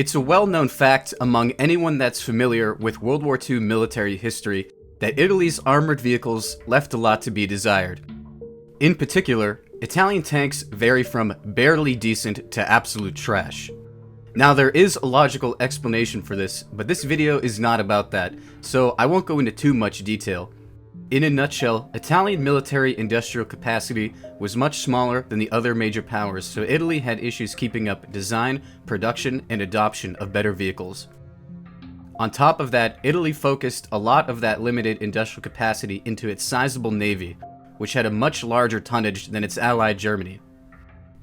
It's a well-known fact among anyone that's familiar with World War II military history that Italy's armored vehicles left a lot to be desired. In particular, Italian tanks vary from barely decent to absolute trash. Now, there is a logical explanation for this, but this video is not about that, so I won't go into too much detail. In a nutshell, Italian military industrial capacity was much smaller than the other major powers, so Italy had issues keeping up design, production, and adoption of better vehicles. On top of that, Italy focused a lot of that limited industrial capacity into its sizable navy, which had a much larger tonnage than its ally Germany.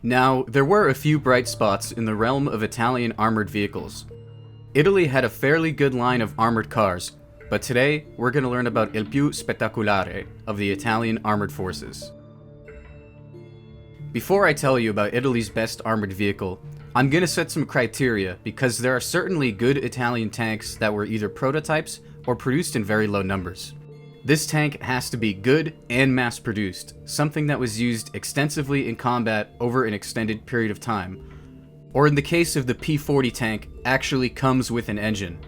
Now, there were a few bright spots in the realm of Italian armored vehicles. Italy had a fairly good line of armored cars, but today we're going to learn about il più spettacolare of the Italian armored forces. Before I tell you about Italy's best armored vehicle, I'm going to set some criteria because there are certainly good Italian tanks that were either prototypes or produced in very low numbers. This tank has to be good and mass-produced, something that was used extensively in combat over an extended period of time, or in the case of the P-40 tank, actually comes with an engine.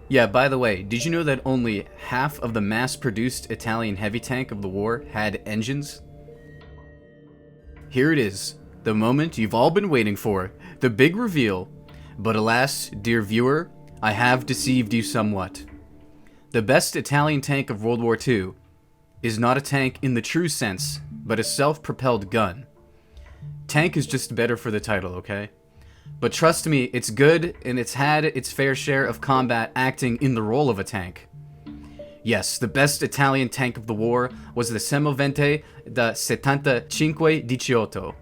Yeah, by the way, did you know that only half of the mass-produced Italian heavy tank of the war had engines? Here it is, the moment you've all been waiting for, the big reveal. But alas, dear viewer, I have deceived you somewhat. The best Italian tank of World War II is not a tank in the true sense, but a self-propelled gun. Tank is just better for the title, okay? But trust me, it's good, and it's had its fair share of combat acting in the role of a tank. Yes, the best Italian tank of the war was the Semovente da 75-18.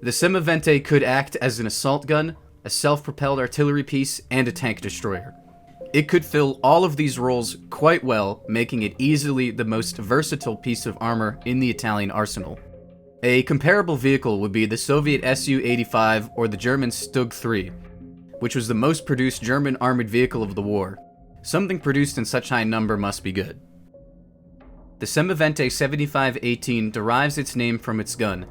The Semovente could act as an assault gun, a self-propelled artillery piece, and a tank destroyer. It could fill all of these roles quite well, making it easily the most versatile piece of armor in the Italian arsenal. A comparable vehicle would be the Soviet Su-85 or the German Stug 3, which was the most produced German armored vehicle of the war. Something produced in such high number must be good. The Semovente 75-18 derives its name from its gun,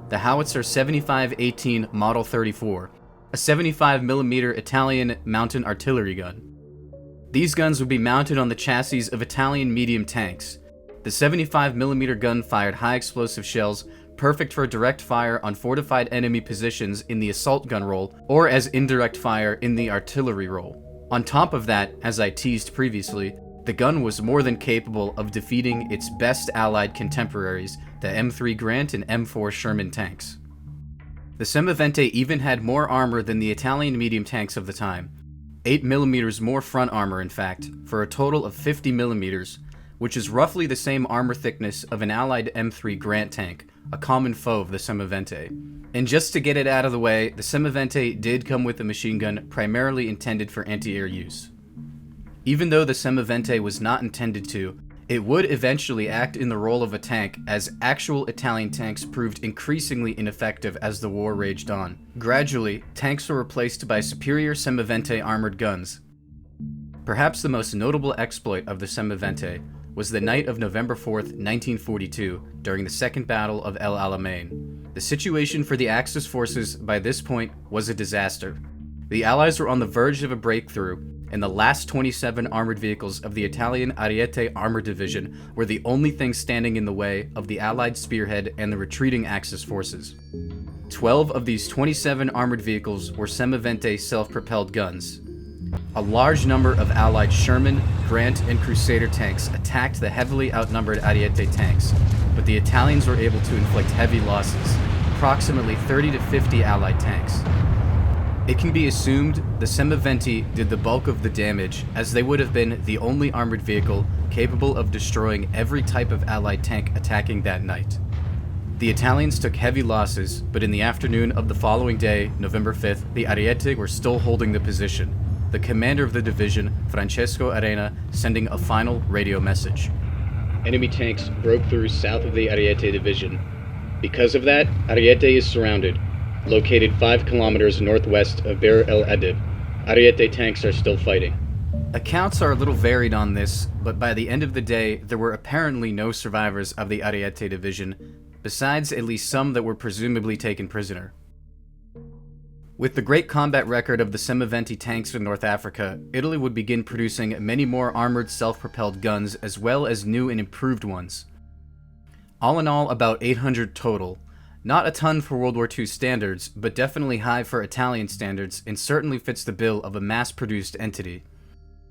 the Howitzer 75-18 Model 34, a 75mm Italian mountain artillery gun. These guns would be mounted on the chassis of Italian medium tanks. The 75mm gun fired high explosive shells, perfect for direct fire on fortified enemy positions in the assault gun role, or as indirect fire in the artillery role. On top of that, as I teased previously, the gun was more than capable of defeating its best allied contemporaries, the M3 Grant and M4 Sherman tanks. The Semovente even had more armor than the Italian medium tanks of the time. 8mm more front armor, in fact, for a total of 50mm, which is roughly the same armor thickness of an allied M3 Grant tank, a common foe of the Semovente. And just to get it out of the way, the Semovente did come with a machine gun primarily intended for anti-air use. Even though the Semovente was not intended to, it would eventually act in the role of a tank, as actual Italian tanks proved increasingly ineffective as the war raged on. Gradually, tanks were replaced by superior Semovente armored guns. Perhaps the most notable exploit of the Semovente was the night of November 4th, 1942, during the Second Battle of El Alamein. The situation for the Axis forces by this point was a disaster. The Allies were on the verge of a breakthrough, and the last 27 armored vehicles of the Italian Ariete Armored Division were the only thing standing in the way of the Allied spearhead and the retreating Axis forces. 12 of these 27 armored vehicles were Semovente self-propelled guns. A large number of Allied Sherman, Grant, and Crusader tanks attacked the heavily outnumbered Ariete tanks, but the Italians were able to inflict heavy losses, approximately 30 to 50 Allied tanks. It can be assumed the Semovente did the bulk of the damage, as they would have been the only armored vehicle capable of destroying every type of Allied tank attacking that night. The Italians took heavy losses, but in the afternoon of the following day, November 5th, the Ariete were still holding the position, the commander of the division, Francesco Arena, sending a final radio message. Enemy tanks broke through south of the Ariete division. Because of that, Ariete is surrounded. Located 5 kilometers northwest of Bir el Adib, Ariete tanks are still fighting. Accounts are a little varied on this, but by the end of the day, there were apparently no survivors of the Ariete division, besides at least some that were presumably taken prisoner. With the great combat record of the Semiventi tanks in North Africa, Italy would begin producing many more armored self-propelled guns as well as new and improved ones. All in all, about 800 total. Not a ton for World War II standards, but definitely high for Italian standards and certainly fits the bill of a mass-produced entity.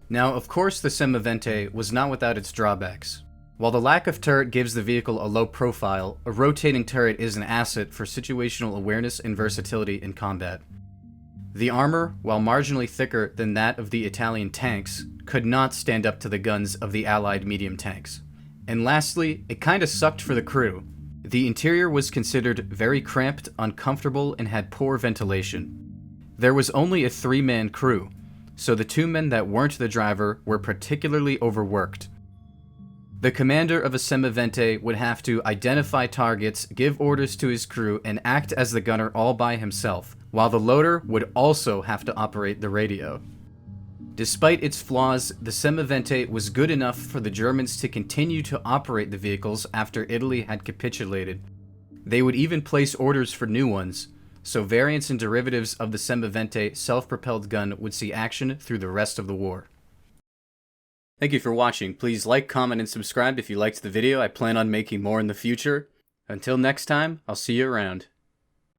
Now, of course, the Semivente was not without its drawbacks. While the lack of turret gives the vehicle a low profile, a rotating turret is an asset for situational awareness and versatility in combat. The armor, while marginally thicker than that of the Italian tanks, could not stand up to the guns of the Allied medium tanks. And lastly, it kinda sucked for the crew. The interior was considered very cramped, uncomfortable, and had poor ventilation. There was only a 3-man crew, so the 2 men that weren't the driver were particularly overworked. The commander of a Semivente would have to identify targets, give orders to his crew, and act as the gunner all by himself, while the loader would also have to operate the radio. Despite its flaws, the Semivente was good enough for the Germans to continue to operate the vehicles after Italy had capitulated. They would even place orders for new ones, so variants and derivatives of the Semivente self-propelled gun would see action through the rest of the war. Thank you for watching. Please like, comment, and subscribe if you liked the video. I plan on making more in the future. Until next time, I'll see you around.